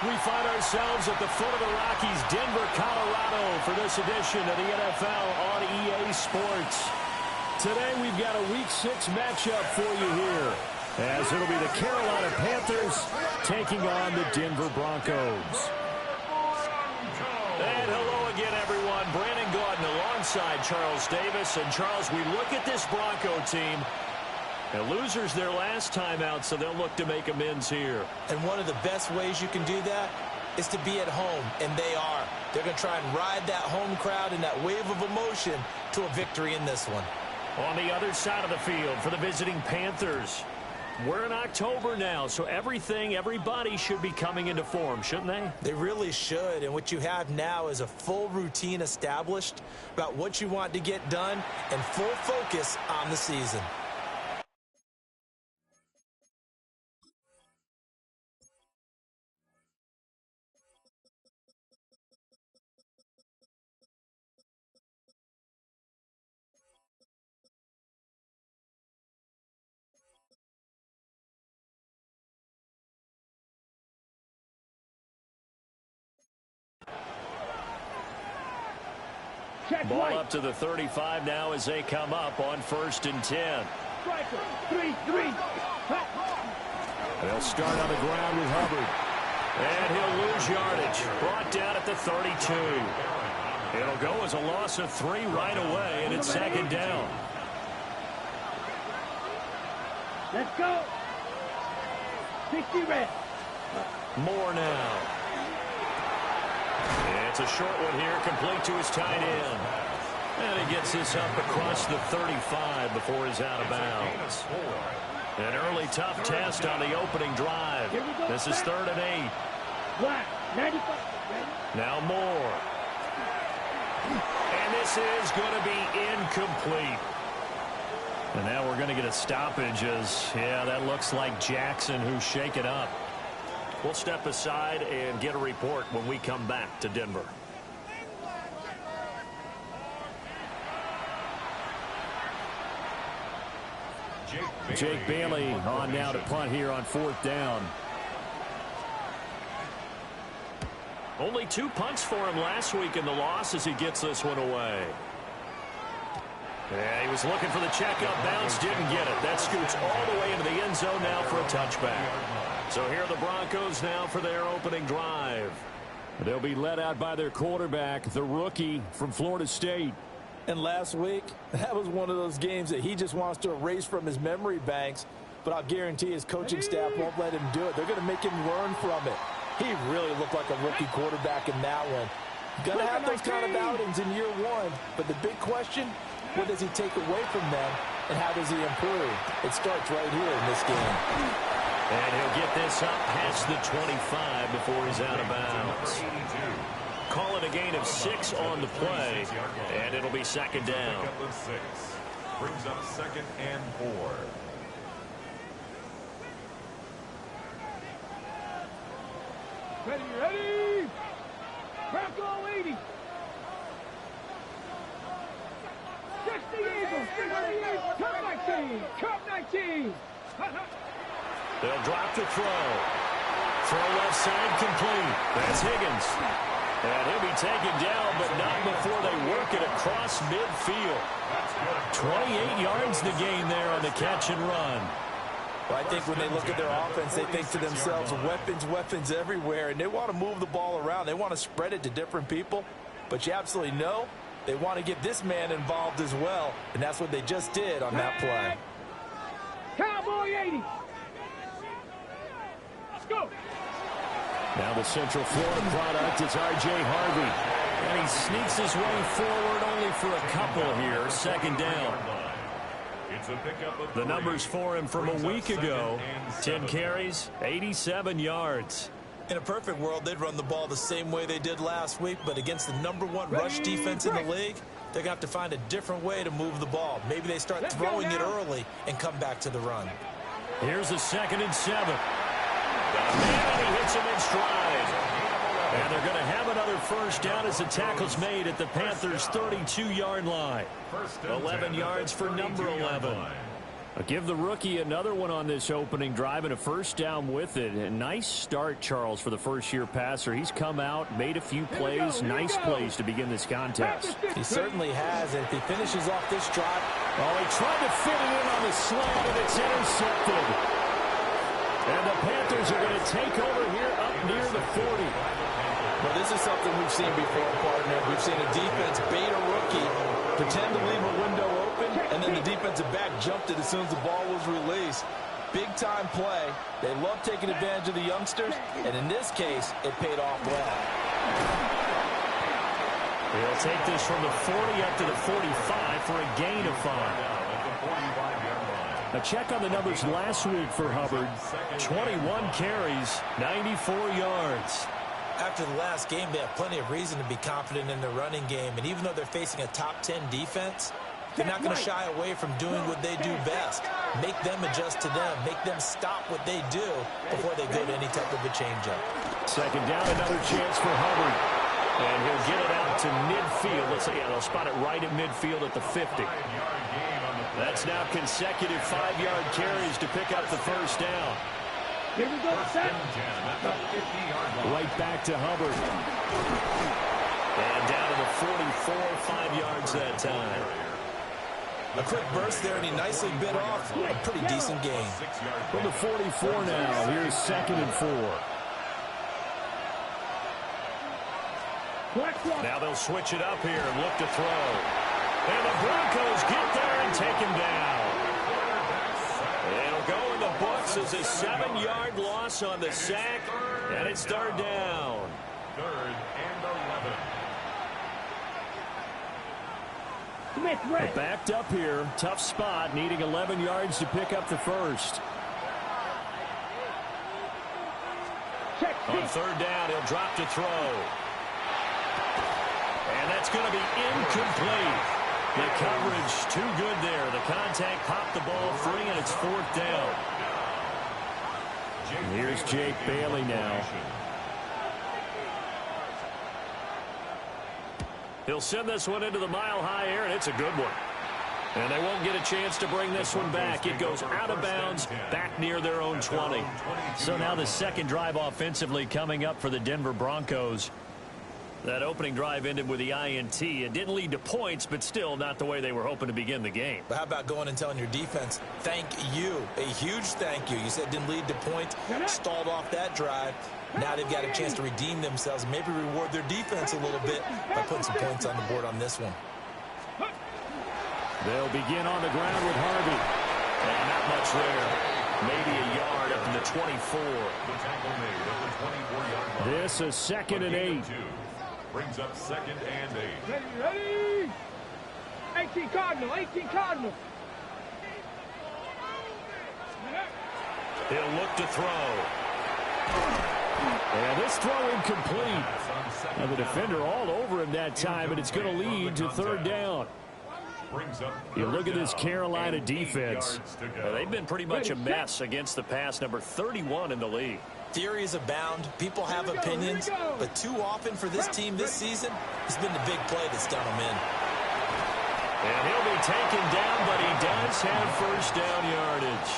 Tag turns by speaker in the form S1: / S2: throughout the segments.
S1: We find ourselves at the foot of the Rockies, Denver, Colorado, for this edition of the NFL on EA Sports. Today we've got a Week 6 matchup for you here, as it'll be the Carolina Panthers taking on the Denver Broncos. And hello again, everyone. Brandon Gaudin alongside Charles Davis. And Charles, we look at this Bronco team. The losers their last time out, so they'll look to make amends here. And one of the best ways you can do that is to be at home, and they are. They're going to try and ride that home crowd and that wave of emotion to a victory in this one. On the other side of the field for the visiting Panthers, we're in October now, so everybody should be coming into form, shouldn't they? They really should, and what you have now is a full routine established about what you want to get done and full focus on the season. Ball up to the 35 now as they come up on 1st and 10. They'll start on the ground with Hubbard. And he'll lose yardage. Brought down at the 32. It'll go as a loss of 3 right away, and it's 2nd down.
S2: Let's go. 60 red.
S1: More now. It's a short one here, complete to his tight end. And he gets this up across the 35 before he's out of bounds. An early tough test on the opening drive. This is 3rd and 8. Now Moore. And this is going to be incomplete. And now we're going to get a stoppage as, yeah, that looks like Jackson who's shaken up. We'll step aside and get a report when we come back to Denver. Jake Bailey on now to punt here on 4th down. Only 2 punts for him last week in the loss as he gets this one away. Yeah, he was looking for the checkup bounce, didn't get it. That scoots all the way into the end zone now for a touchback. So here are the Broncos now for their opening drive. They'll be led out by their quarterback, the rookie from Florida State.
S3: And last week, that was one of those games that he just wants to erase from his memory banks. But I'll guarantee his coaching staff won't let him do it. They're going to make him learn from it. He really looked like a rookie quarterback in that one. Going to have those kind of outings in year 1. But the big question, what does he take away from them, and how does he improve? It starts right here in this game.
S1: And he'll get this up past the 25 before he's out of bounds. Call it a gain of 6 on the play, and it'll be 2nd down.
S4: Brings up 2nd and 4.
S2: Ready. Bronco 80. 60 Eagles. Cup 19. Cup 19.
S1: They'll drop the throw. Throw left side complete. That's Higgins. And he'll be taken down, but not before they work it across midfield. 28 yards to gain there on the catch and run.
S3: Well, I think when they look at their offense, they think to themselves, weapons everywhere, and they want to move the ball around. They want to spread it to different people, but you absolutely know they want to get this man involved as well, and that's what they just did on that play.
S2: Cowboy 80. Let's go.
S1: Now the Central Florida product is R.J. Harvey. And he sneaks his way forward only for a couple here. 2nd down. The numbers for him from a week ago. 10 carries, 87 yards.
S3: In a perfect world, they'd run the ball the same way they did last week, but against the #1 rush defense in the league, they're going to have to find a different way to move the ball. Maybe they start throwing it early and come back to the run.
S1: Here's a 2nd and 7. And he hits him in stride. And they're going to have another 1st down as the tackle's made at the Panthers' 32-yard line. 11 yards for number 11. Give the rookie another one on this opening drive and a first down with it. A nice start, Charles, for the first-year passer. He's come out, made a few plays, nice plays to begin this contest.
S3: He certainly has, and if he finishes off this drive.
S1: Oh, he tried to fit it in on the slant, and it's intercepted. And the Panthers are going to take over here up near the 40.
S3: Well, this is something we've seen before, partner. We've seen a defense bait a rookie, pretend to leave a window open, and then the defensive back jumped it as soon as the ball was released. Big-time play. They love taking advantage of the youngsters, and in this case, it paid off well.
S1: He'll take this from the 40 up to the 45 for a gain of 5. A check on the numbers last week for Hubbard. 21 carries, 94 yards.
S3: After the last game, they have plenty of reason to be confident in their running game. And even though they're facing a top 10 defense, they're not going to shy away from doing what they do best. Make them adjust to them. Make them stop what they do before they go to any type of a changeup.
S1: Second down, another chance for Hubbard. And he'll get it out to midfield. Let's say, they'll spot it right at midfield at the 50. That's now consecutive 5-yard carries to pick up the first down.
S2: Here we go, set.
S1: Right back to Hubbard. And down to the 44, 5 yards that time.
S3: A quick burst there, and he nicely bit off a pretty decent gain.
S1: From the 44 now, here's 2nd and 4. Now they'll switch it up here and look to throw. And the Broncos get there and take him down. It'll go in the books as a 7-yard loss on the sack, and it's 3rd down.
S4: 3rd and 11.
S1: But backed up here, tough spot, needing 11 yards to pick up the first. On 3rd down, he'll drop to throw. And that's going to be incomplete. The coverage too good there. The contact popped the ball free, and it's 4th down. Here's Jake Bailey now. He'll send this one into the mile-high air, and it's a good one. And they won't get a chance to bring this one back. It goes out of bounds, back near their own 20. So now the second drive offensively coming up for the Denver Broncos. That opening drive ended with the INT. It didn't lead to points, but still not the way they were hoping to begin the game.
S3: But how about going and telling your defense, thank you, a huge thank you. You said it didn't lead to points, stalled off that drive. Now they've got a chance to redeem themselves, maybe reward their defense a little bit by putting some points on the board on this one.
S1: They'll begin on the ground with Harvey. And not much there. Maybe a yard up to the 24.
S4: The tackle made at the 24-yard line.
S1: This is 2nd and 8.
S4: Brings up 2nd and 8.
S2: Ready? 18 Cardinal, 18 Cardinal.
S1: He'll look to throw. And this throw incomplete. Now the defender all over him that time, and it's going to lead to 3rd down. You look at this Carolina defense. They've been pretty much a mess against the pass, number 31 in the league.
S3: Theories abound. People have opinions. But too often for this team this season, it's been the big play that's done them in.
S1: And he'll be taken down, but he does have first down yardage.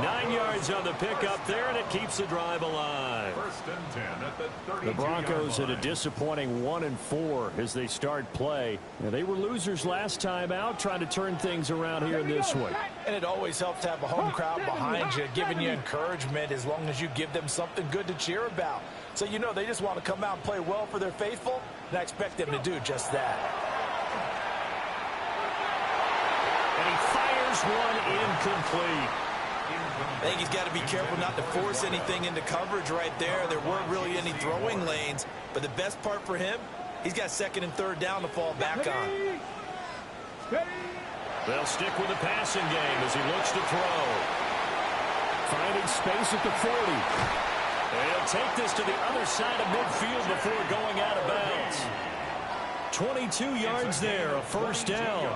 S1: 9 yards on the pickup there, and it keeps the drive alive.
S4: 1st and 10 at the 32-yard
S1: The Broncos
S4: line.
S1: at a disappointing 1-4 as they start play. Now, they were losers last time out, trying to turn things around here in this one.
S3: And it always helps to have a home crowd behind you, giving you encouragement as long as you give them something good to cheer about. So you know they just want to come out and play well for their faithful, and I expect them to do just that.
S1: And he fires one incomplete.
S3: I think he's got to be careful not to force anything into coverage right there. There weren't really any throwing lanes, but the best part for him, he's got 2nd and 3rd down to fall back on.
S1: They'll stick with the passing game as he looks to throw. Finding space at the 40. And he'll take this to the other side of midfield before going out of bounds. 22 yards there, a 1st down.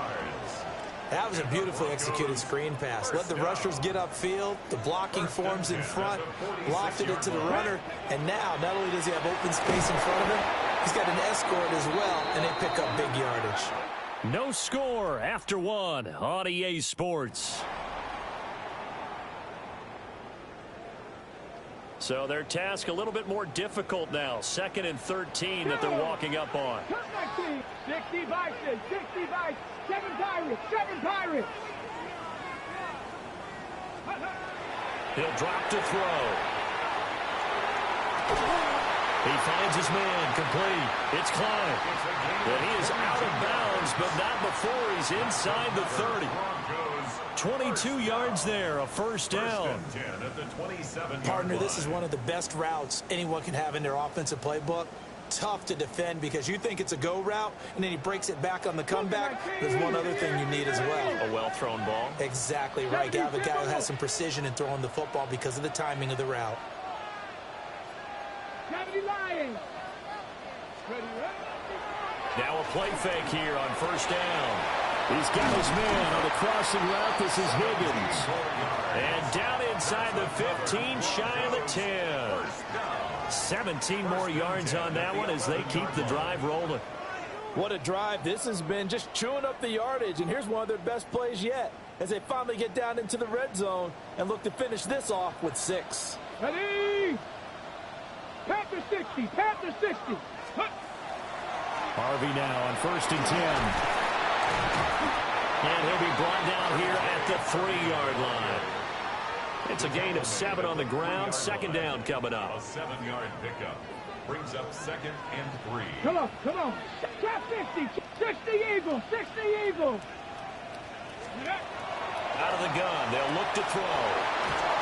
S3: That was a beautifully executed screen pass. Let the rushers get upfield. The blocking forms in front. Lofted it to the runner. And now, not only does he have open space in front of him, he's got an escort as well, and they pick up big yardage.
S1: No score after one on EA Sports. So their task a little bit more difficult now. 2nd and 13 that they're walking up on.
S2: 60 Vikings, 60 Vikings, 7 Pirates, 7 Pirates.
S1: He'll drop to throw. He finds his man, complete. It's Klein. But he is out of bounds, but not before he's inside the 30. 22 yards there, a first down.
S3: Partner, this is one of the best routes anyone can have in their offensive playbook. Tough to defend because you think it's a go route, and then he breaks it back on the comeback. There's one other thing you need as well.
S1: A well-thrown ball.
S3: Exactly right. You have a guy who has some precision in throwing the football because of the timing of the route.
S1: Now a play fake here on first down. He's got his man on the crossing route. This is Higgins. And down inside the 15, shy of the 10. 17 more yards on that one as they keep the drive rolling.
S3: What a drive. This has been just chewing up the yardage, and here's one of their best plays yet as they finally get down into the red zone and look to finish this off with 6.
S2: Ready? Panther 60, Panther 60.
S1: Harvey now on 1st and 10. And he'll be brought down here at the 3-yard line. It's a gain of 7 on the ground. 2nd down coming up.
S4: A 7-yard pickup brings up 2nd and 3.
S2: Come on, come on. Trap 50, 60 Eagles, 60 Eagles.
S1: Out of the gun, they'll look to throw.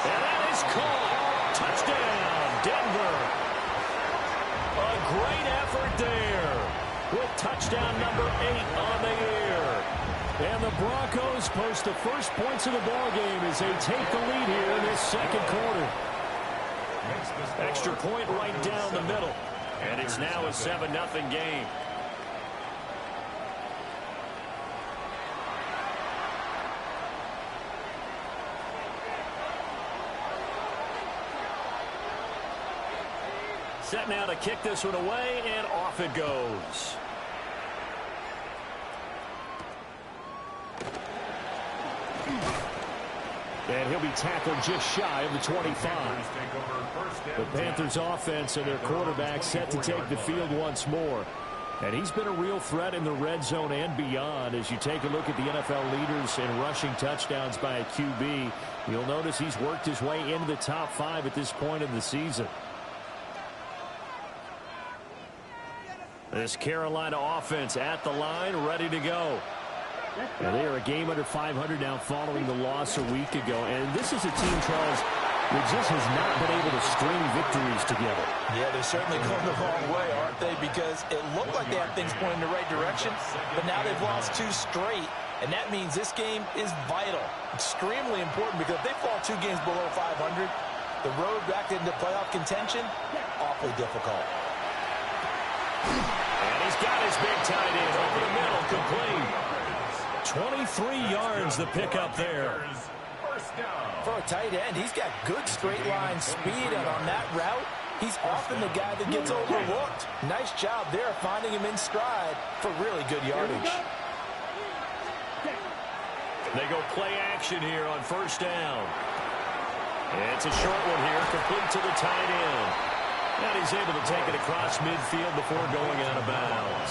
S1: And that is caught. Touchdown, Denver. A great effort there with touchdown number 8 on the year. And the Broncos post the first points of the ballgame as they take the lead here in this 2nd quarter. Extra point right down the middle. And it's now a 7-0 game. Set now to kick this one away, and off it goes. And he'll be tackled just shy of the 25. The Panthers offense and their quarterback set to take the field once more. And he's been a real threat in the red zone and beyond. As you take a look at the NFL leaders in rushing touchdowns by a QB, you'll notice he's worked his way into the top 5 at this point in the season. This Carolina offense at the line, ready to go. And they are a game under 500 now following the loss a week ago. And this is a team, Charles, that just has not been able to string victories together.
S3: Yeah, they're certainly going the wrong way, aren't they? Because it looked like they had things pointing in the right direction, but now they've lost 2 straight. And that means this game is vital, extremely important, because if they fall 2 games below 500, the road back into playoff contention, awfully difficult.
S1: And he's got his big tight end over the middle, complete. 23 yards the pickup there.
S3: For a tight end, he's got good straight line speed, and on that route, he's often the guy that gets overlooked. Nice job there finding him in stride for really good yardage.
S1: They go play action here on first down. It's a short one here, complete to the tight end. And he's able to take it across midfield before going out of bounds.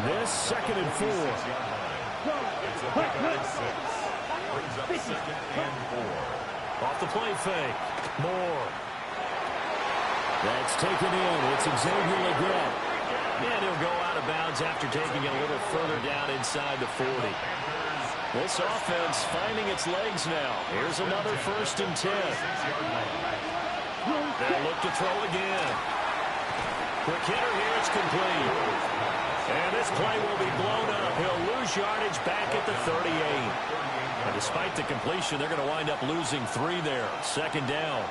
S1: This 2nd and 4.
S4: It's a pickup of 6. Brings up 2nd and 4.
S1: Off the play fake. Moore. That's taken in. It's Xavier Leggett. And he'll go out of bounds after taking it a little further down inside the 40. This offense finding its legs now. Here's another 1st and 10. They'll look to throw again. Quick hitter here. It's complete. And this play will be blown up. He'll lose yardage back at the 38. And despite the completion, they're going to wind up losing 3 there. 2nd down.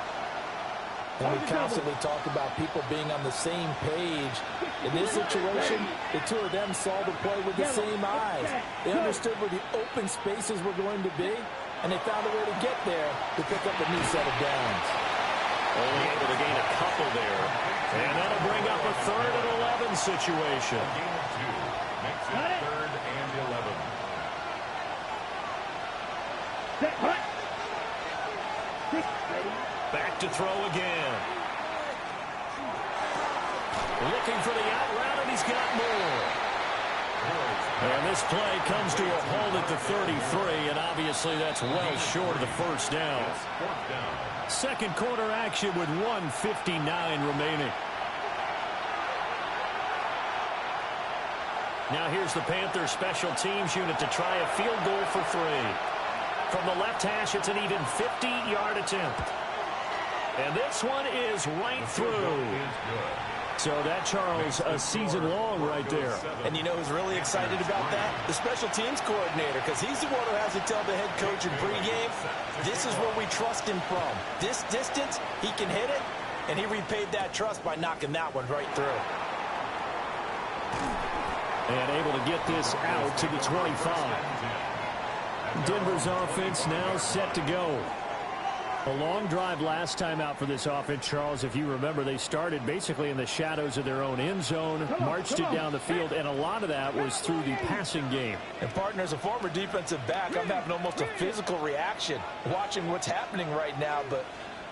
S3: And we constantly talk about people being on the same page. In this situation, the 2 of them saw the play with the same eyes. They understood where the open spaces were going to be, and they found a way to get there to pick up a new set of downs.
S1: Only able to gain a couple there. And that'll bring up a 3rd and 11 situation.
S4: Makes it 3rd
S1: to throw again. Looking for the out route, and he's got more. And this play comes to a halt at the 33, and obviously that's well short of the first down. Second quarter action with 1:59 remaining. Now here's the Panthers special teams unit to try a field goal for 3. From the left hash, it's an even 50-yard attempt. And this one is right through. So that, Charles, a season long right there.
S3: And you know who's really excited about that? The special teams coordinator, because he's the one who has to tell the head coach in pregame, this is where we trust him from. This distance, he can hit it, and he repaid that trust by knocking that one right through.
S1: And able to get this out to the 25. Denver's offense now set to go. A long drive last time out for this offense, Charles. If you remember, they started basically in the shadows of their own end zone, marched it down the field, and a lot of that was through the passing game.
S3: And, partner, as a former defensive back, I'm having almost a physical reaction watching what's happening right now. But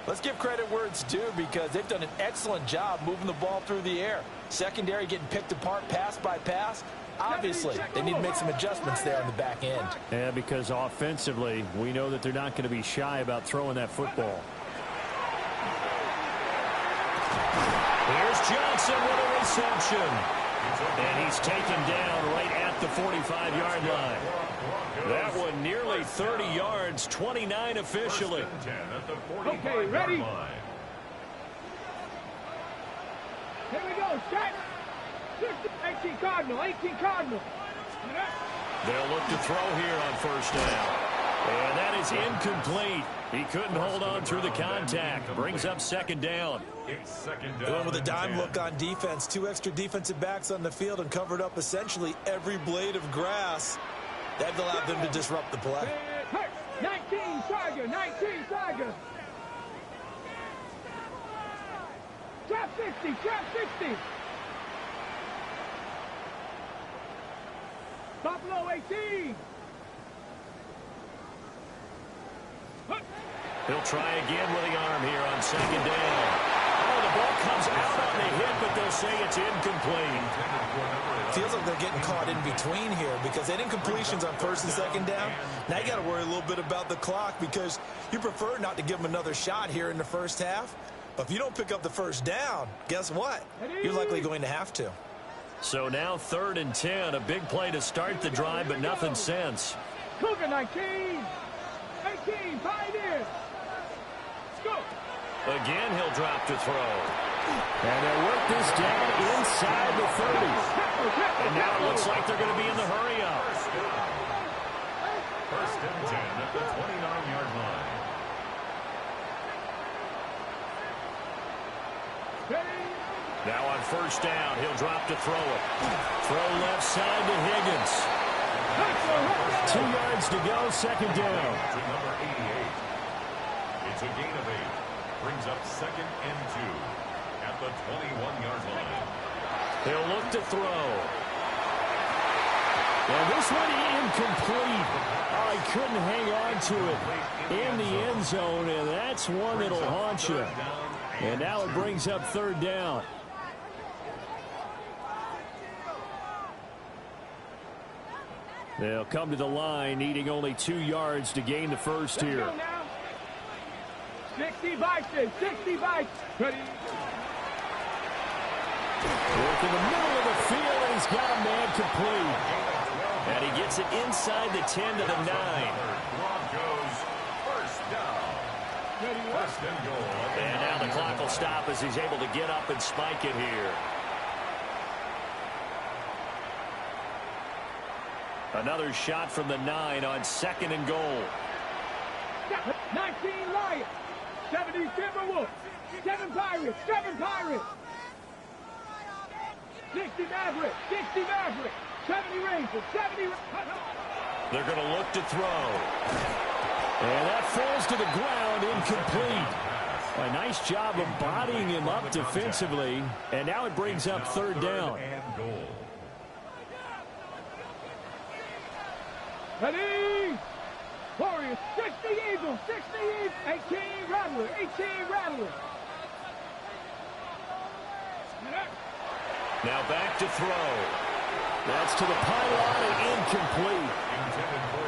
S3: let's give credit where it's due, because they've done an excellent job moving the ball through the air. Secondary getting picked apart pass by pass. Obviously, they need to make some adjustments there on the back end.
S1: Yeah, because offensively, we know that they're not going to be shy about throwing that football. Here's Johnson with a reception. And he's taken down right at the 45-yard line. That one nearly 30 yards, 29 officially.
S2: Okay, ready? Here we go, set. 18 Cardinal, 18 Cardinal.
S1: They'll look to throw here on first down. And that is incomplete. He couldn't hold on through the contact. Brings up second down.
S3: Going with a dime look on defense. 2 extra defensive backs on the field and covered up essentially every blade of grass. That allowed them to disrupt the play.
S2: 19 Tiger, 19 Tiger. Trap 60, trap 60. Buffalo 18.
S1: He'll try again with the arm here on second down. Oh, the ball comes out on the hit, but they'll say it's incomplete.
S3: Feels like they're getting caught in between here, because they didn't completions on first and second down. Now you got to worry a little bit about the clock, because you prefer not to give them another shot here in the first half. But if you don't pick up the first down, guess what? You're likely going to have to.
S1: So now 3rd and 10, a big play to start the drive, but nothing since.
S2: Cougar 19, 18, Pioneer. Let's go.
S1: Again, he'll drop to throw. And they'll work this down inside the 30. And now it looks like they're going to be in the hurry-up.
S4: First and 10 at the 29-yard line.
S1: Now on first down, he'll drop to throw it. Throw left side to Higgins. 2 yards to go, second down.
S4: To number 88. It's a gain of 8. Brings up second and 2 at the 21-yard line.
S1: He'll look to throw. And this one incomplete. Oh, he couldn't hang on to it in the end zone, and that's one that'll haunt you. And now it brings up 3rd down. They'll come to the line, needing only 2 yards to gain the first here.
S2: 60 Vikings, 60 Vikings. Ready?
S1: Work in the middle of the field, and he's got a man complete. And he gets it inside the 10 to the 9.
S4: Broncos first down. First and goal.
S1: And now the clock will stop as he's able to get up and spike it here. Another shot from the 9 on 2nd and goal.
S2: 19 Lions, 70 Timberwolves, 7 Pirates, 7 Pirates. 60 Mavericks, 60 Mavericks, 70 Rangers, 70.
S1: They're going to look to throw. And that falls to the ground, incomplete. A nice job of bodying him up defensively. And now it brings up 3rd down.
S4: And goal.
S2: Ready? Warriors It's 60 Eagles, 60 Eagles, 18 Rattler, 18 Rattler.
S1: Now back to throw. That's to the pylon and incomplete.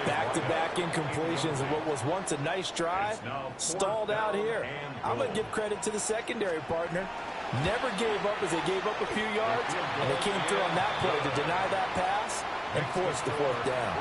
S3: Back-to-back incompletions of what was once a nice drive, stalled out here. I'm going to give credit to the secondary partner. Never gave up as they gave up a few yards, and they came through on that play to deny that pass and force the fourth down.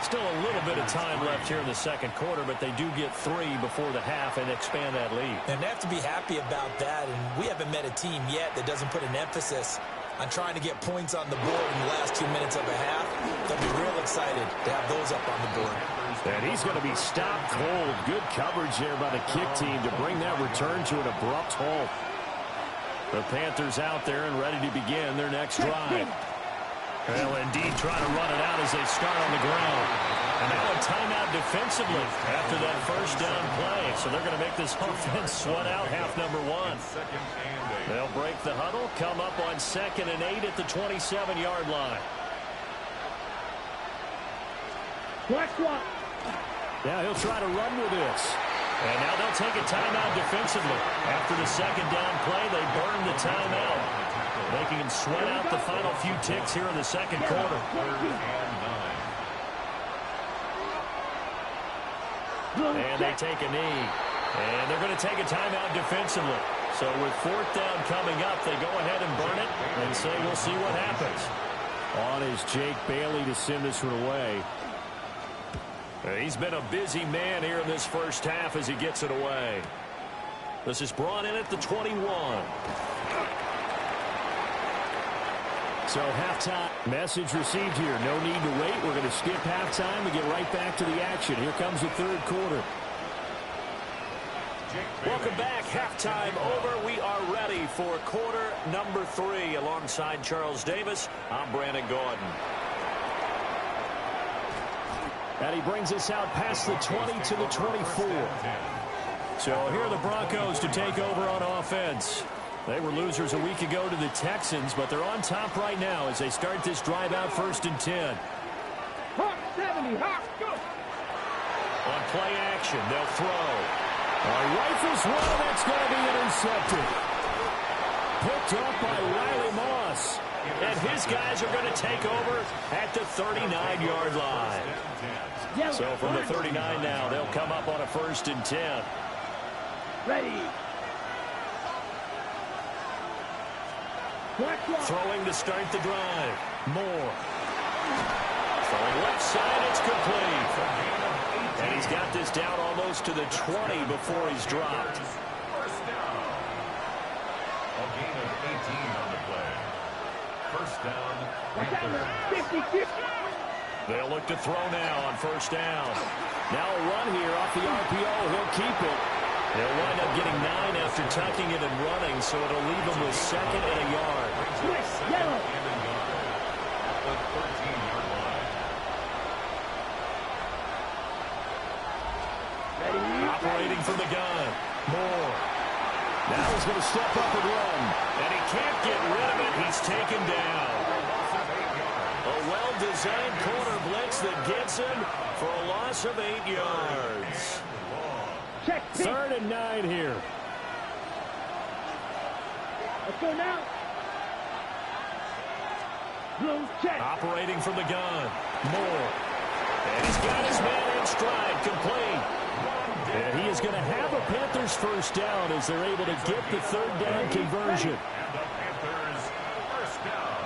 S1: Still a little bit of time left here in the second quarter, but they do get 3 before the half and expand that lead.
S3: And they have to be happy about that, and we haven't met a team yet that doesn't put an emphasis on trying to get points on the board in the last 2 minutes of a half. They'll be real excited to have those up on the board.
S1: And he's going to be stopped cold. Good coverage there by the kick team to bring that return to an abrupt halt. The Panthers out there and ready to begin their next drive. Well, indeed, trying to run it out as they start on the ground. And now a timeout defensively after that first down play. So they're going to make this offense sweat out half number 1. They'll break the huddle, come up on 2nd and 8 at the 27-yard line. Now he'll try to run with this. And now they'll take a timeout defensively. After the second down play, they burn the timeout, making him sweat out the final few ticks here in the second quarter. And they take a knee. And they're going to take a timeout defensively. So with 4th down coming up, they go ahead and burn it and say we'll see what happens. On is Jake Bailey to send this one away. He's been a busy man here in this first half as he gets it away. This is brought in at the 21. So halftime message received here. No need to wait. We're going to skip halftime and get right back to the action. Here comes the third quarter. Welcome back. Halftime over. We are ready for quarter number 3. Alongside Charles Davis, I'm Brandon Gordon. And he brings us out past the 20 to the 24. So here are the Broncos to take over on offense. They were losers a week ago to the Texans, but they're on top right now as they start this drive out 1st and 10.
S2: Hawk 70, Hawk, go!
S1: On play action, they'll throw. Rifles one, that's going to be intercepted. Picked up by Riley Moss. And his guys are going to take over at the 39-yard line. So from the 39 now, they'll come up on a 1st and 10.
S2: Ready.
S1: Throwing to start the drive. Moore. Throwing left side, it's complete. And he's got this down almost to the 20 before he's dropped.
S4: First down. A gain of 18 on the play. First down.
S2: 50-50.
S1: They'll look to throw now on 1st down. Now a run here off the RPO. He'll keep it. He'll wind up getting 9 after tucking it and running, so it'll leave him with 2nd and a yard.
S2: Yellow.
S4: At the 13-yard line.
S1: Operating from the gun. Moore. Now he's going to step up and run. And he can't get rid of it. He's taken down. A well-designed corner blitz that gets him for a loss of 8 yards.
S2: Check.
S1: 3rd and 9 here.
S2: Let's go now. Blue check.
S1: Operating from the gun. Moore. And he's got his man in stride. Complete. And he is going to have a Panthers first down as they're able to get the 3rd down conversion.
S4: And the Panthers first down.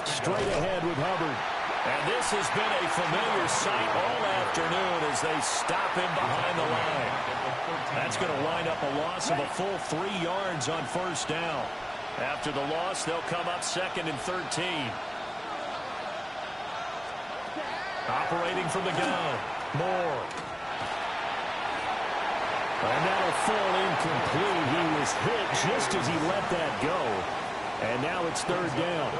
S1: Straight ahead with Hubbard. And this has been a familiar sight all afternoon as they stop him behind the line. That's going to wind up a loss of a full 3 yards on 1st down. After the loss, they'll come up 2nd and 13. Operating from the gun. Moore. And that'll fall incomplete. He was hit just as he let that go. And now it's 3rd down.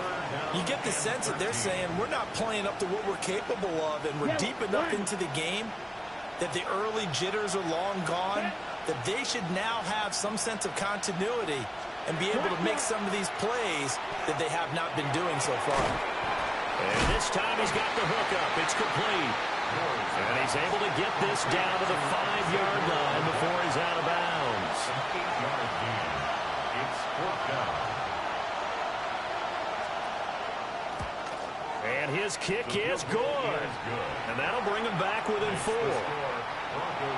S3: You get the sense that they're saying we're not playing up to what we're capable of, and we're deep enough into the game that the early jitters are long gone, that they should now have some sense of continuity and be able to make some of these plays that they have not been doing so far.
S1: And this time he's got the hook up. It's complete. And he's able to get this down to the 5-yard line before he's out of bounds.
S4: An 8-yard gain. It's 4th down.
S1: And his kick is good. And that'll bring him back within 4.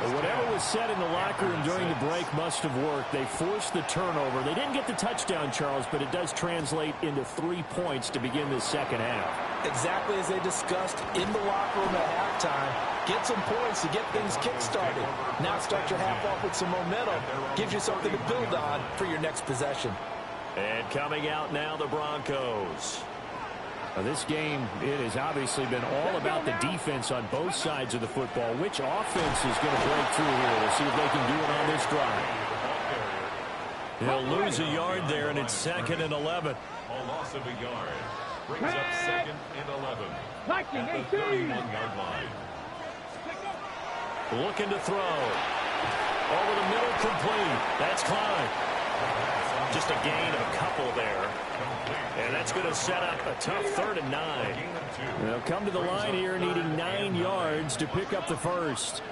S5: Well, whatever was said in the locker room during the break must have worked. They forced the turnover. They didn't get the touchdown, Charles, but it does translate into 3 points to begin the second half.
S3: Exactly as they discussed in the locker room at halftime. Get some points to get things kick-started. Now start your half off with some momentum. Gives you something to build on for your next possession.
S1: And coming out now, the Broncos.
S5: Now, this game, it has obviously been all about the defense on both sides of the football. Which offense is going to break through here? We'll see if they can do it on this drive.
S1: He'll lose a yard there, and it's 2nd and 11.
S4: A loss of a yard. Brings up 2nd and 11. At the 31-yard line.
S1: Looking to throw. Over the middle, complete. That's Klein. Just a gain of a couple there. And that's going to set up a tough 3rd and 9.
S5: They'll come to the line here needing 9 yards to pick up the first.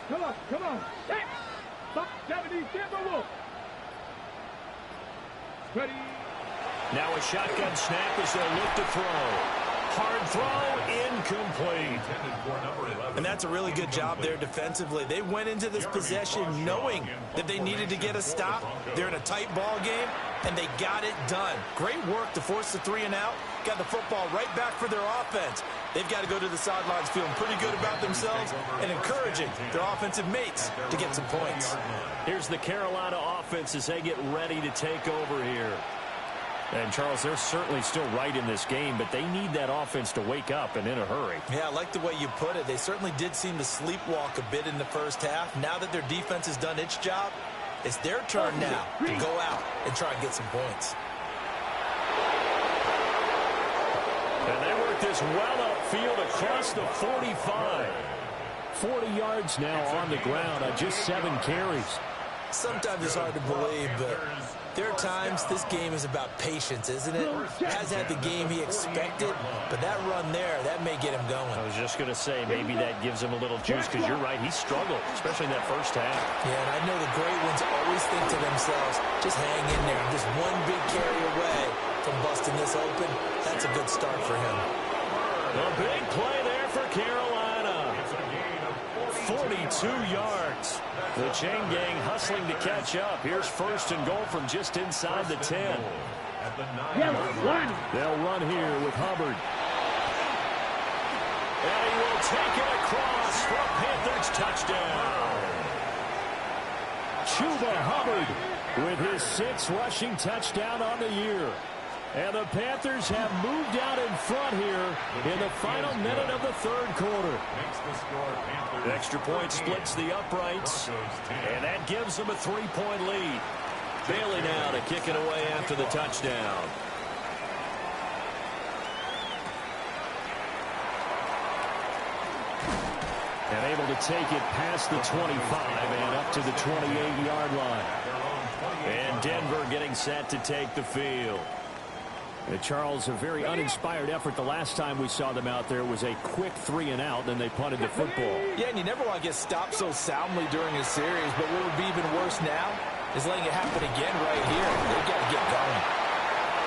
S2: Come on, come on. Set. Stop 70, Timberwolf. Ready.
S1: Now a shotgun snap as they'll look to throw. Hard throw, incomplete.
S3: And that's a really good job there defensively. They went into this possession knowing that they needed to get a stop. They're in a tight ball game, and they got it done. Great work to force the 3 and out. Got the football right back for their offense. They've got to go to the sidelines feeling pretty good about themselves and encouraging their offensive mates to get some points.
S1: Here's the Carolina offense as they get ready to take over here. And, Charles, they're certainly still right in this game, but they need that offense to wake up and in a hurry.
S3: Yeah, I like the way you put it. They certainly did seem to sleepwalk a bit in the first half. Now that their defense has done its job, it's their turn now to go out and try and get some points.
S1: And they work this well upfield across the 45.
S5: 40 yards now on the ground on just 7 carries.
S3: Sometimes it's hard to believe, but there are times this game is about patience, isn't it? Has had the game he expected, but that run there, that may get him going.
S1: I was just going to say, maybe that gives him a little juice, because you're right, he struggled, especially in that first half.
S3: Yeah, and I know the great ones always think to themselves, just hang in there. Just one big carry away from busting this open. That's a good start for him.
S1: A big play there for Carolina. 42 yards. The chain gang hustling to catch up. Here's 1st and goal from just inside the 10.
S5: They'll run here with Hubbard.
S1: And he will take it across for a Panthers touchdown.
S5: Chuba Hubbard with his 6th rushing touchdown on the year. And the Panthers have moved out in front here in the final minute of the 3rd quarter.
S1: The extra point splits the uprights, and that gives them a 3-point lead. Bailey now to kick it away after the touchdown.
S5: And able to take it past the 25 and up to the 28-yard line.
S1: And Denver getting set to take the field.
S5: Charles, a very uninspired effort the last time we saw them out there was a quick 3 and out, then they punted the football.
S3: Yeah, and you never want to get stopped so soundly during a series, but what would be even worse now is letting it happen again right here. They've got to get going.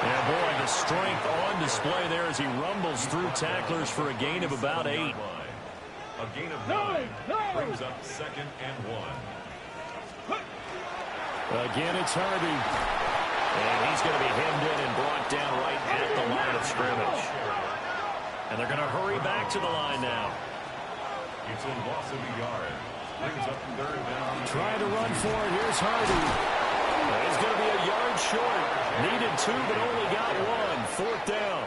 S1: And boy, the strength on display there as he rumbles through tacklers for a gain of about 8.
S4: A gain of 9 brings up 2nd and 1.
S5: Again, it's Harvey.
S1: And he's going to be hemmed in and brought down right at the line of scrimmage. And they're going to hurry back to the line now.
S4: It's a loss of a yard. Brings up 3rd down.
S5: Trying to run for it. Here's Harvey.
S1: He's going to be a yard short. Needed 2, but only got 1. 4th down.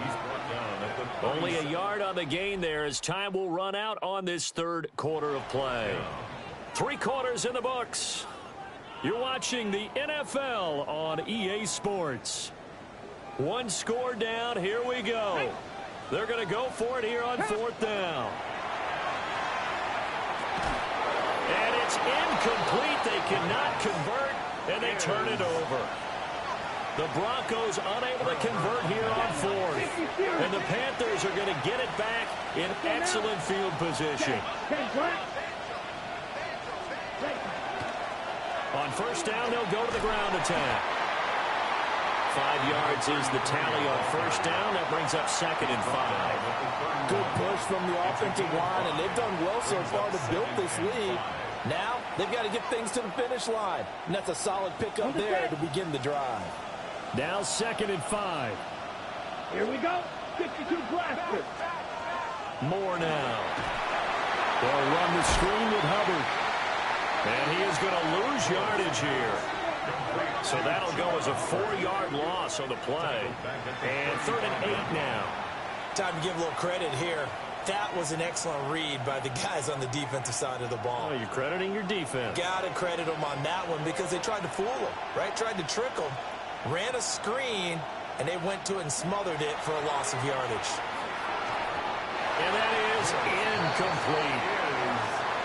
S1: Only a yard on the gain there as time will run out on this 3rd quarter of play. 3 quarters in the books. You're watching the NFL on EA Sports. 1 score down. Here we go. They're going to go for it here on 4th down. And it's incomplete. They cannot convert, and they turn it over. The Broncos unable to convert here on fourth. And the Panthers are going to get it back in excellent field position. On first down, they'll go to the ground attack. 5 yards is the tally on first down. That brings up 2nd and 5.
S3: Good push from the offensive line, and they've done well so far to build this lead. Now, they've got to get things to the finish line. And that's a solid pickup there to begin the drive.
S5: Now 2nd and 5.
S2: Here we go. 52 blaster.
S1: More now.
S5: They'll run the screen with Hubbard.
S1: And he is going to lose yardage here. So that'll go as a 4-yard loss on the play. And 3rd and 8 now.
S3: Time to give a little credit here. That was an excellent read by the guys on the defensive side of the ball.
S1: Oh, you're crediting your defense.
S3: Got to credit them on that one because they tried to fool them, right? Tried to trick them. Ran a screen, and they went to it and smothered it for a loss of yardage.
S1: And that is incomplete.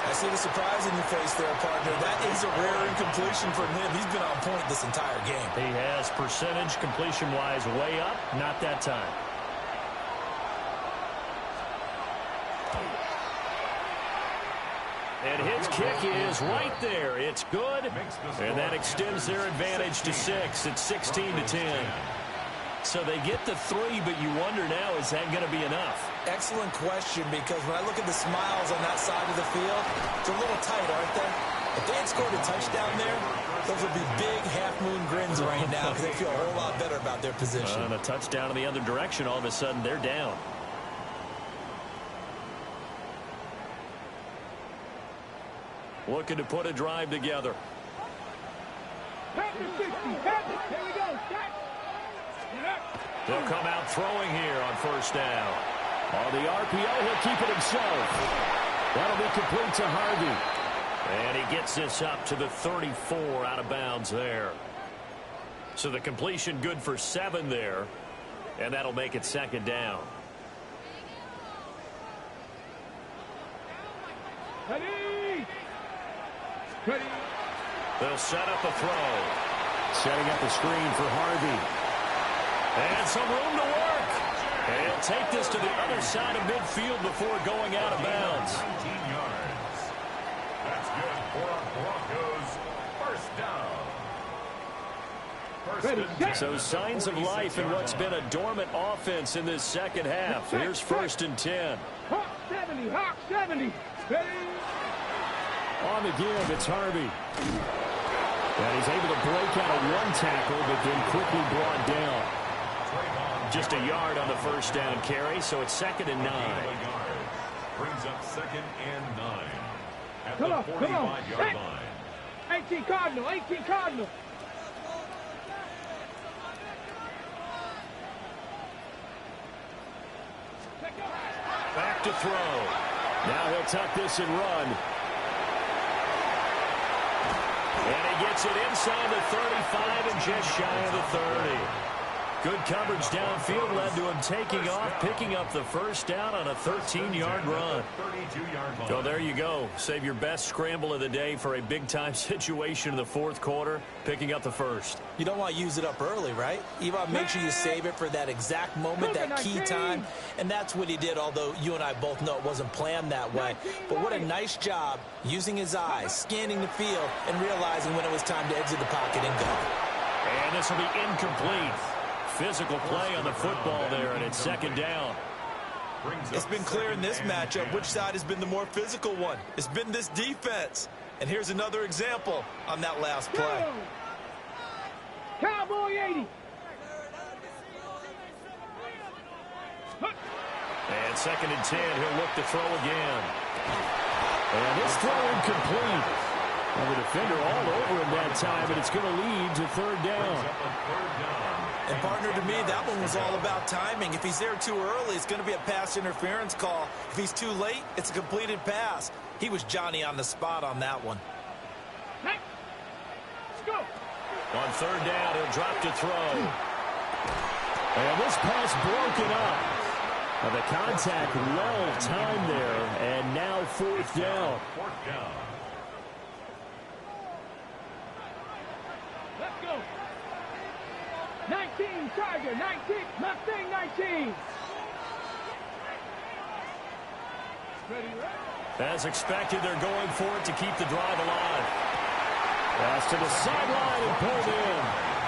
S3: I see the surprise in your face there, partner. That is a rare incompletion from him. He's been on point this entire game.
S1: He has percentage completion-wise way up. Not that time. And his kick is right there. It's good. And that extends their advantage to 6. It's 16-10. So they get the 3, but you wonder now, is that going to be enough?
S3: Excellent question, because when I look at the smiles on that side of the field, it's a little tight, aren't they? If they had scored a touchdown there, those would be big half-moon grins right now because they feel a whole lot better about their position.
S1: And a touchdown in the other direction, all of a sudden they're down. Looking to put a drive together.
S2: Panther 60. Panther. Here we go.
S1: They'll come out throwing here on first down.
S5: On the RPO, he'll keep it himself. That'll be complete to Harvey.
S1: And he gets this up to the 34 out of bounds there. So the completion good for 7 there. And that'll make it 2nd down.
S2: Ready. Ready.
S1: They'll set up a throw.
S5: Setting up a screen for Harvey.
S1: And some room to work. And he'll take this to the other side of midfield before going out of bounds.
S4: 19 yards. That's good for Broncos. First down.
S1: So signs of life in what's been a dormant offense in this second half. Here's 1st and 10.
S2: Hawk 70. Hawk 70. Ready.
S5: On the give, it's Harvey. And he's able to break out of one tackle, but then quickly brought down.
S1: Just a yard on the first down carry, so it's 2nd and 9.
S4: Brings up 2nd and 9 at
S2: Come
S4: the
S2: on,
S4: 45-yard line.
S2: 18 Cardinal, 18 Cardinal.
S1: Back to throw.
S5: Now he'll tuck this and run.
S1: And he gets it inside the 35 and just shy of the 30. Good coverage downfield led to him taking off, picking up the first down on a 13-yard run. So there you go. Save your best scramble of the day for a big-time situation in the 4th quarter, picking up the first.
S3: You don't want to use it up early, right? You want to make sure you save it for that exact moment, that key time. And that's what he did, although you and I both know it wasn't planned that way. But what a nice job using his eyes, scanning the field, and realizing when it was time to exit the pocket and go.
S1: And this will be incomplete. Physical play on the football there, and it's 2nd down.
S3: It's been clear in this matchup which side has been the more physical one. It's been this defense. And here's another example on that last play.
S2: Cowboy 80.
S1: And 2nd and 10, he'll look to throw again.
S5: And this throw incomplete. And the defender all over him that time, and it's going to lead to 3rd down.
S3: And partner, to me, that one was all about timing. If he's there too early, it's going to be a pass interference call. If he's too late, it's a completed pass. He was Johnny on the spot on that one.
S2: Let's go.
S1: On 3rd down, he'll drop to throw.
S5: And this pass broken up. And the contact well timed there, and now 4th down.
S2: Let's go. 19, Charger, 19, Mustang 19.
S1: As expected, they're going for it to keep the drive alive.
S5: Pass to the sideline and pulled in.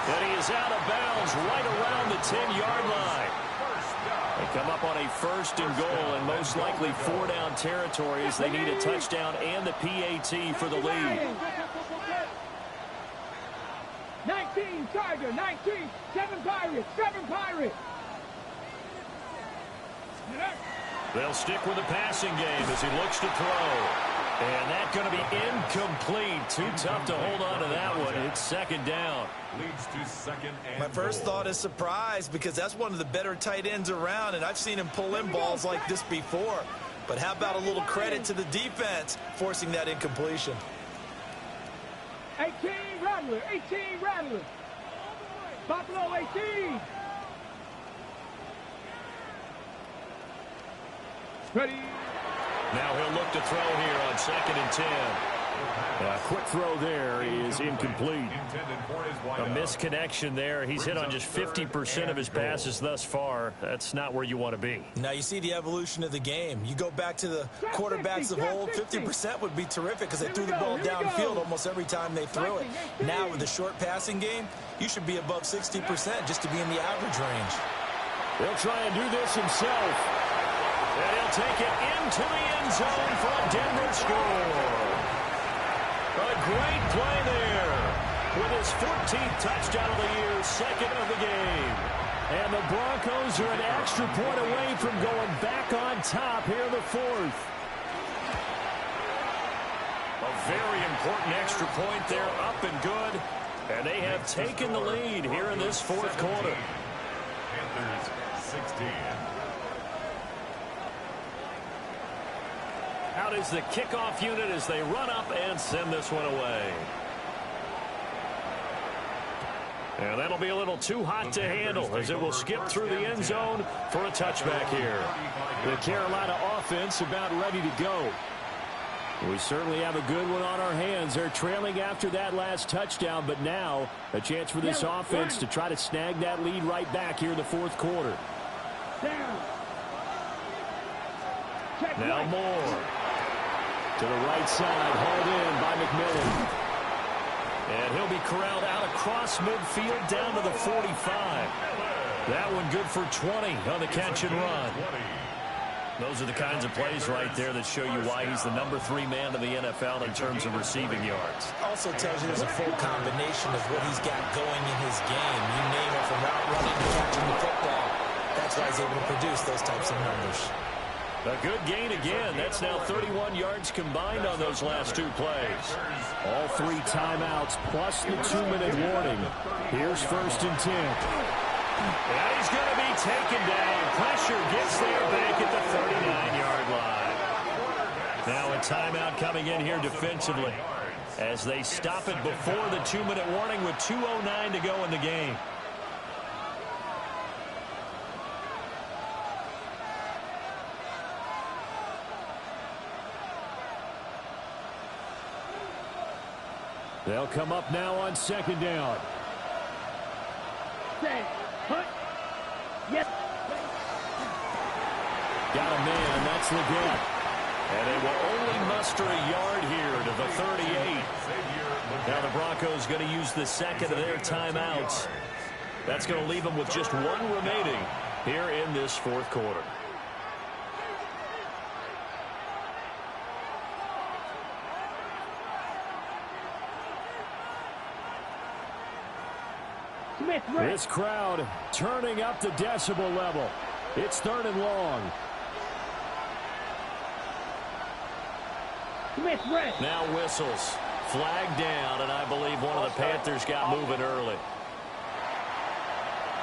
S5: And he is out of bounds right around the 10-yard line. They come up on a 1st and goal, and most likely 4-down territory as they need a touchdown and the PAT for the lead.
S2: 19, Charger, 19, 7 Pirates, 7 Pirates.
S1: They'll stick with the passing game as he looks to throw. And that's going to be incomplete. Too tough to hold on to that one. It's 2nd down.
S4: Leads to 2nd and
S3: My first thought is surprise because that's one of the better tight ends around, and I've seen him pull in balls like this before. But how about a little credit to the defense forcing that incompletion?
S2: 18, Rattler, 18, Rattler. Buffalo 18. Ready.
S1: Now he'll look to throw here on 2nd and 10.
S5: A quick throw there is incomplete.
S1: A misconnection there. He's hit on just 50% of his passes thus far. That's not where you want to be.
S3: Now you see the evolution of the game. You go back to the quarterbacks of old, 50% would be terrific because they threw the ball downfield almost every time they threw it. Now with the short passing game, you should be above 60% just to be in the average range.
S5: He'll try and do this himself.
S1: And he'll take it into the end zone for a Denver score. A great play there with his 14th touchdown of the year, 2nd of the game.
S5: And the Broncos are an extra point away from going back on top here in the 4th.
S1: A very important extra point there, up and good. And they have taken the lead here in this 4th quarter.
S4: Panthers 16.
S1: Out is the kickoff unit as they run up and send this one away. And that'll be a little too hot to handle as it will skip through the end zone for a touchback here.
S5: The Carolina offense about ready to go. We certainly have a good one on our hands. They're trailing after that last touchdown, but now a chance for this offense to try to snag that lead right back here in the 4th quarter.
S1: Now Moore.
S5: To the right side, hauled in by McMillan.
S1: And he'll be corralled out across midfield down to the 45. That one good for 20 on the catch and run. Those are the kinds of plays right there that show you why he's the number 3 man in the NFL in terms of receiving yards.
S3: Also tells you there's a full combination of what he's got going in his game. You name it, from route running to catching the football. That's why he's able to produce those types of numbers.
S1: A good gain again. That's now 31 yards combined on those last 2 plays.
S5: All 3 timeouts plus the 2-minute warning. Here's 1st and 10.
S1: And he's going to be taken down. Pressure gets there back at the 39-yard line. Now a timeout coming in here defensively as they stop it before the 2-minute warning with 2:09 to go in the game.
S5: They'll come up now on 2nd down.
S2: Yes.
S5: Got a man, that's Leggett.
S1: And they will only muster a yard here to the 38. Now the Broncos going to use the 2nd of their timeouts. That's going to leave them with just 1 remaining here in this 4th quarter.
S5: This crowd turning up the decibel level. It's 3rd and long.
S1: Now whistles. Flag down, and I believe one of the Panthers got moving early.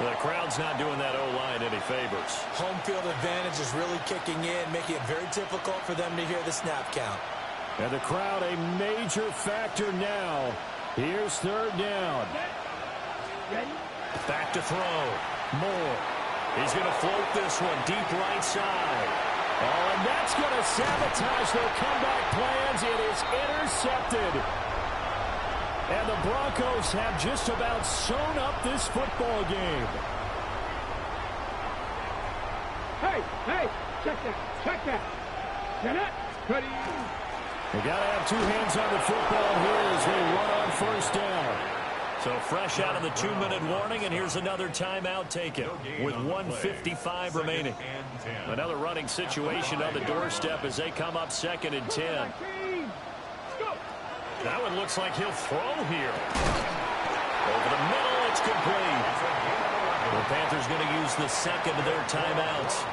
S1: The crowd's not doing that O-line any favors.
S3: Home field advantage is really kicking in, making it very difficult for them to hear the snap count.
S5: And the crowd a major factor now. Here's 3rd down.
S1: Back to throw. Moore. He's going to float this one deep right side.
S5: Oh, and that's going to sabotage their comeback plans. It is intercepted. And the Broncos have just about sewn up this football game.
S2: Hey, check that. Get it. Ready.
S5: They got to have two hands on the football here as they run on first down.
S1: So fresh out of the 2-minute warning, and here's another timeout taken with 1:55 remaining. Another running situation on the doorstep as they come up 2nd and 10. That one looks like he'll throw here. Over the middle, it's complete. The Panthers going to use the second of their timeouts.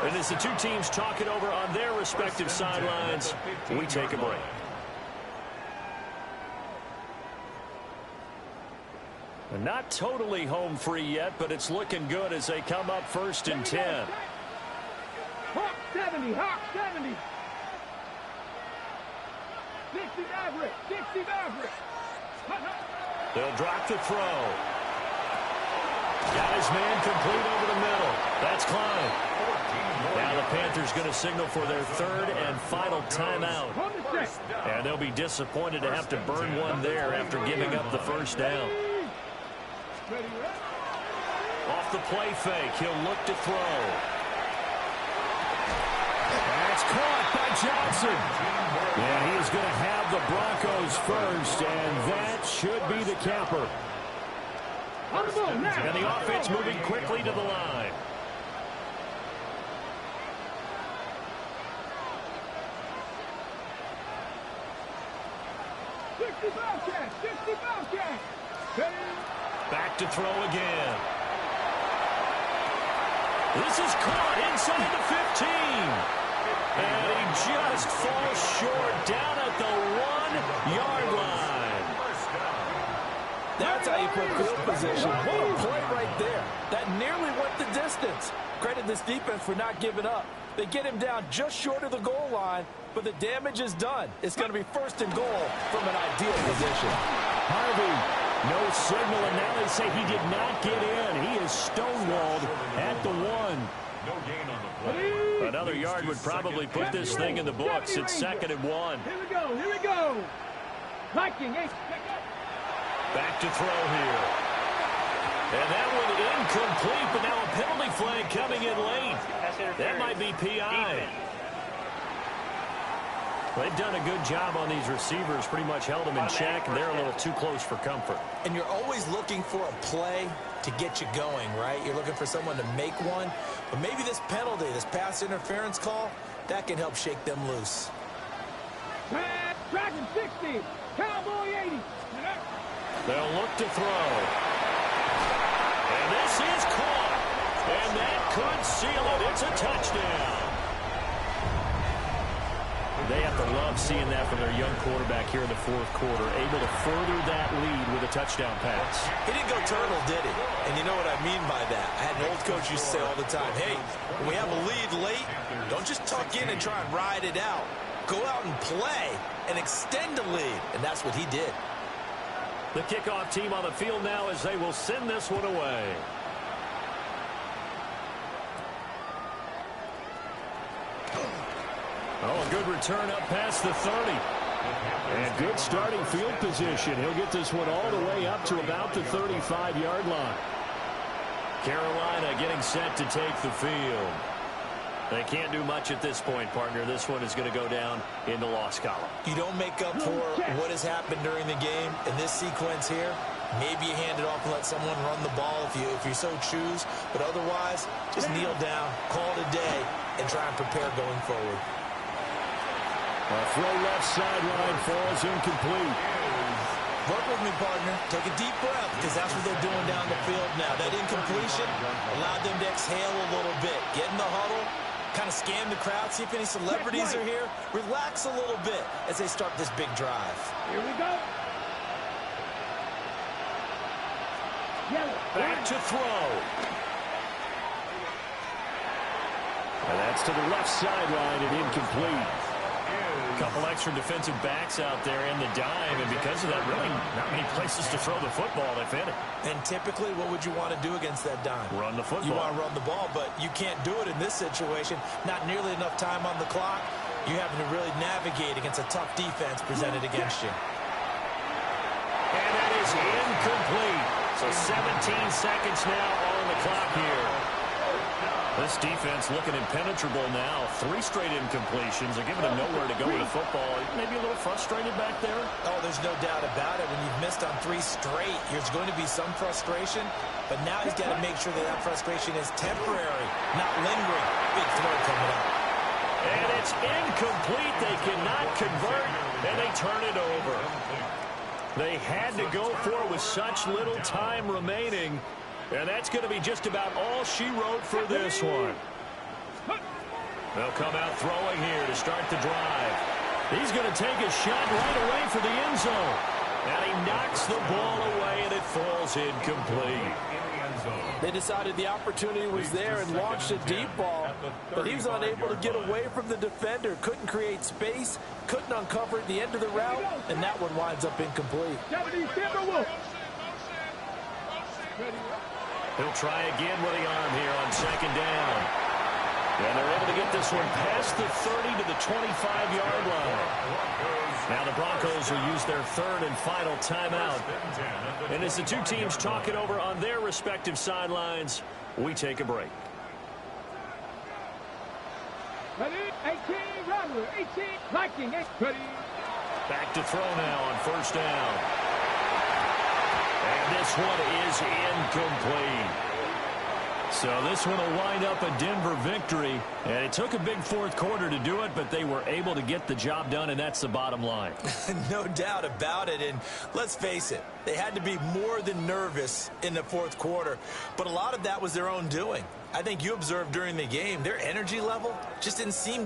S1: And as the two teams talk it over on their respective sidelines, we take a break. And not totally home free yet, but it's looking good as they come up 1st and 10.
S2: Hawk 70, Hawk 70. 60 Maverick.
S1: They'll drop the throw. Got his man complete over the middle. That's Klein. Now the Panthers going to signal for their 3rd and final timeout. And they'll be disappointed to have to burn one there after giving up the first down. Off the play fake, he'll look to throw.
S5: That's caught by Johnson. Yeah, he is going to have the Broncos first, and that should be the capper.
S1: And the offense moving quickly to the line. Back to throw again. This is caught inside the 15. And he just falls short down at the 1-yard line.
S3: That's how you put field position. What a play right there. That nearly went the distance. Credit this defense for not giving up. They get him down just short of the goal line, but the damage is done. It's going to be 1st and goal from an ideal position.
S5: Harvey, no signal, and now they say he did not get in. He is stonewalled at the 1.
S4: No gain on the play.
S1: Another yard would probably put this thing in the books. It's 2nd and 1.
S2: Here we go. Viking,
S1: Back to throw here. And that one incomplete, but now a penalty flag coming in late. That might be PI. They've done a good job on these receivers, pretty much held them in check, and they're a little too close for comfort.
S3: And you're always looking for a play to get you going, right? You're looking for someone to make one. But maybe this penalty, this pass interference call, that can help shake them loose.
S2: Dragon 60, Cowboy 80.
S1: They'll look to throw. And this is caught. And that could seal it. It's a touchdown. They have to love seeing that from their young quarterback here in the 4th quarter, able to further that lead with a touchdown pass.
S3: He didn't go turtle, did he? And you know what I mean by that. I had an old coach used to say all the time, hey, when we have a lead late, don't just tuck in and try and ride it out. Go out and play and extend the lead. And that's what he did.
S1: The kickoff team on the field now as they will send this one away. Oh, a good return up past the 30.
S5: And good starting field position. He'll get this one all the way up to about the 35-yard line.
S1: Carolina getting set to take the field. They can't do much at this point, partner. This one is going to go down in the loss column.
S3: You don't make up for what has happened during the game in this sequence here. Maybe you hand it off and let someone run the ball if you so choose. But otherwise, just kneel down, call it a day, and try and prepare going forward.
S5: A throw left sideline falls incomplete.
S3: Work with me, partner. Take a deep breath, because that's what they're doing down the field now. That incompletion allowed them to exhale a little bit. Get in the huddle, kind of scan the crowd, see if any celebrities are here. Relax a little bit as they start this big drive.
S2: Here we go.
S1: Back to throw.
S5: And that's to the left sideline and incomplete.
S1: A couple extra defensive backs out there in the dime, and because of that, really not many places to throw the football if any.
S3: And typically, what would you want to do against that dime?
S1: Run the football.
S3: You want to run the ball, but you can't do it in this situation. Not nearly enough time on the clock. You having to really navigate against a tough defense presented against you.
S1: And that is incomplete. So 17 seconds now on the clock here. This defense looking impenetrable now. 3 straight incompletions. They're giving him nowhere to go with the football. Maybe a little frustrated back there.
S3: Oh, there's no doubt about it. When you've missed on 3 straight, there's going to be some frustration. But now he's got to make sure that that frustration is temporary, not lingering. Big throw coming up.
S1: And it's incomplete. They cannot convert, and they turn it over. They had to go for it with such little time remaining. And that's going to be just about all she wrote for this one. They'll come out throwing here to start the drive. He's going to take a shot right away for the end zone. And he knocks the ball away, and it falls incomplete.
S3: They decided the opportunity was there and launched a deep ball, but he was unable to get away from the defender. Couldn't create space, couldn't uncover the end of the route, and that one winds up incomplete.
S1: He'll try again with the arm here on second down. And they're able to get this one past the 30 to the 25-yard line. Now the Broncos will use their third and final timeout. And as the two teams talk it over on their respective sidelines, we take a break.
S2: Ready? 18, run. 18, Viking. Ready?
S1: Back to throw now on first down. And this one is incomplete. So this one will wind up a Denver victory. And it took a big fourth quarter to do it, but they were able to get the job done, and that's the bottom line.
S3: No doubt about it. And let's face it, they had to be more than nervous in the fourth quarter. But a lot of that was their own doing. I think you observed during the game, their energy level just didn't seem to